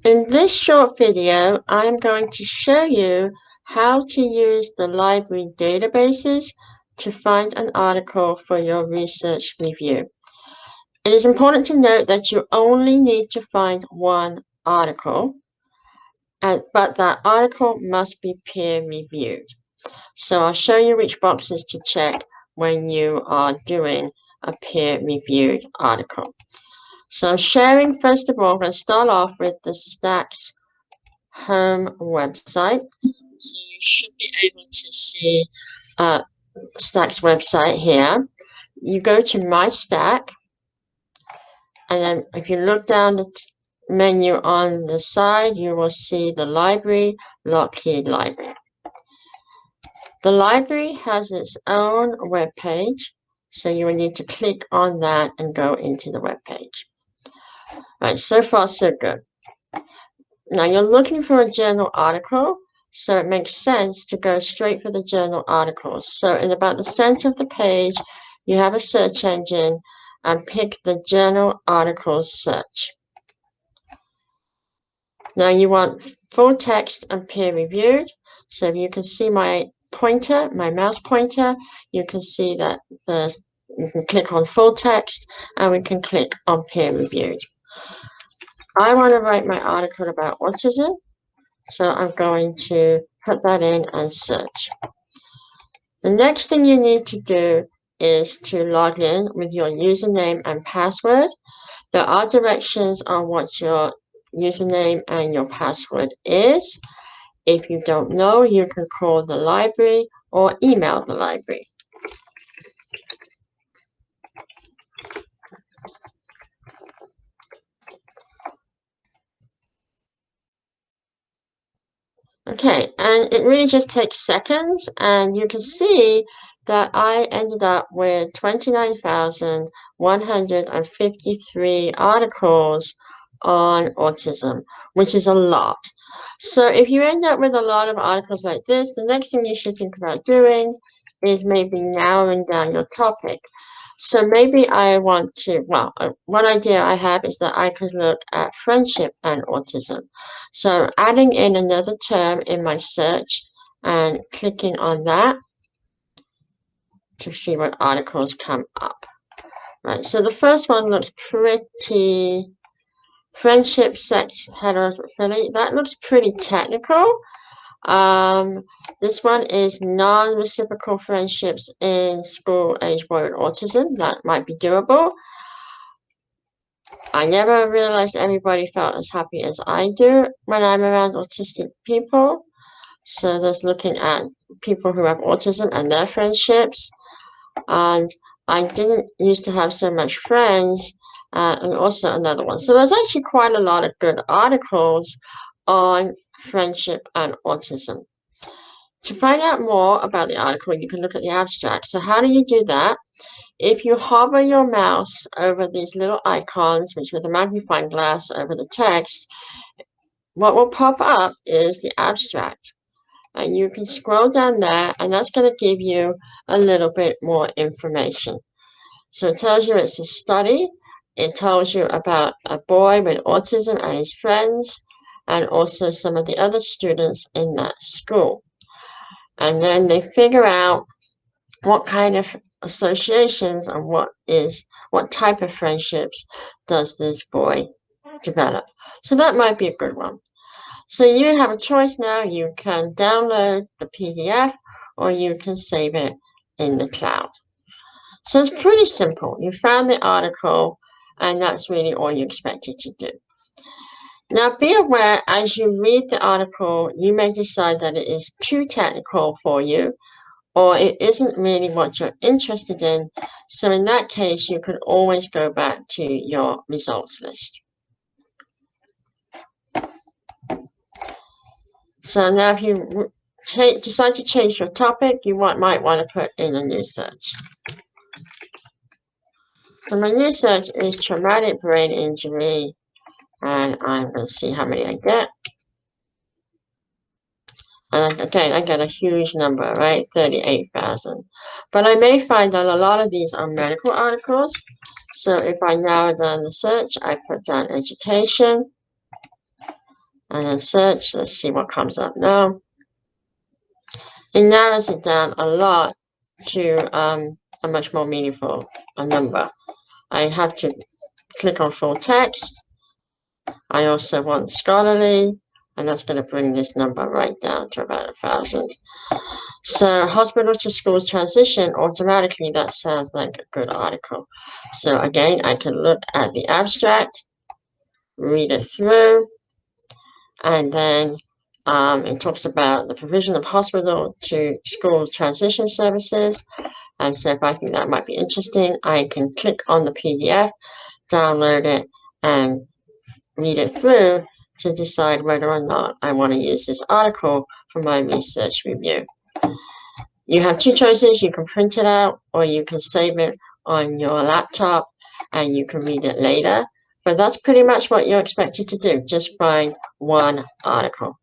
In this short video, I'm going to show you how to use the library databases to find an article for your research review. It is important to note that you only need to find one article, but that article must be peer-reviewed. So I'll show you which boxes to check when you are doing a peer-reviewed article. So sharing, first of all, I'm going to start off with the STAC's home website. So you should be able to see STAC's website here. You go to My STAC, and then if you look down the menu on the side, you will see the library, Lockheed Library. The library has its own web page, so you will need to click on that and go into the web page. Right, so far so good. Now you're looking for a journal article, so it makes sense to go straight for the journal articles. So in about the center of the page, you have a search engine and pick the journal articles search. Now you want full text and peer reviewed. So if you can see my pointer, my mouse pointer, you can see that you can click on full text and we can click on peer reviewed. I want to write my article about autism, so I'm going to put that in and search. The next thing you need to do is to log in with your username and password. There are directions on what your username and your password is. If you don't know, you can call the library or email the library. Okay, and it really just takes seconds, and you can see that I ended up with 29,153 articles on autism, which is a lot. So if you end up with a lot of articles like this, the next thing you should think about doing is maybe narrowing down your topic. So maybe I want to, well, one idea I have is that I could look at friendship and autism. So adding in another term in my search and clicking on that to see what articles come up. Right, so the first one looks pretty, friendship, sex, heterophilia, that looks pretty technical. This one is non-reciprocal friendships in school-age boy with autism. That might be doable. I never realized everybody felt as happy as I do when I'm around autistic people. So there's looking at people who have autism and their friendships. And I didn't used to have so much friends, and also another one. So there's actually quite a lot of good articles on friendship and autism. To find out more about the article, you can look at the abstract. So how do you do that? If you hover your mouse over these little icons, which with a magnifying glass over the text, what will pop up is the abstract. And you can scroll down there, and that's going to give you a little bit more information. So it tells you it's a study. It tells you about a boy with autism and his friends, and also some of the other students in that school. And then they figure out what kind of associations and what type of friendships does this boy develop. So that might be a good one. So you have a choice now. You can download the PDF or you can save it in the cloud. So it's pretty simple. You found the article and that's really all you expected to do. Now be aware as you read the article, you may decide that it is too technical for you or it isn't really what you're interested in. So in that case, you could always go back to your results list. So now if you decide to change your topic, you might want to put in a new search. So my new search is traumatic brain injury, and I'm going to see how many I get. And again, I get a huge number, right? 38,000. But I may find that a lot of these are medical articles. So if I narrow down the search, I put down education. and then search. Let's see what comes up now. It narrows it down a lot to a much more meaningful number. I have to click on full text. I also want scholarly, and that's going to bring this number right down to about 1,000. So hospital to schools transition, automatically that sounds like a good article. So again, I can look at the abstract, read it through, and then it talks about the provision of hospital to school transition services. And so if I think that might be interesting, I can click on the PDF, download it, and read it through to decide whether or not I want to use this article for my research review. You have two choices. You can print it out, or you can save it on your laptop and you can read it later. But that's pretty much what you're expected to do. Just find one article.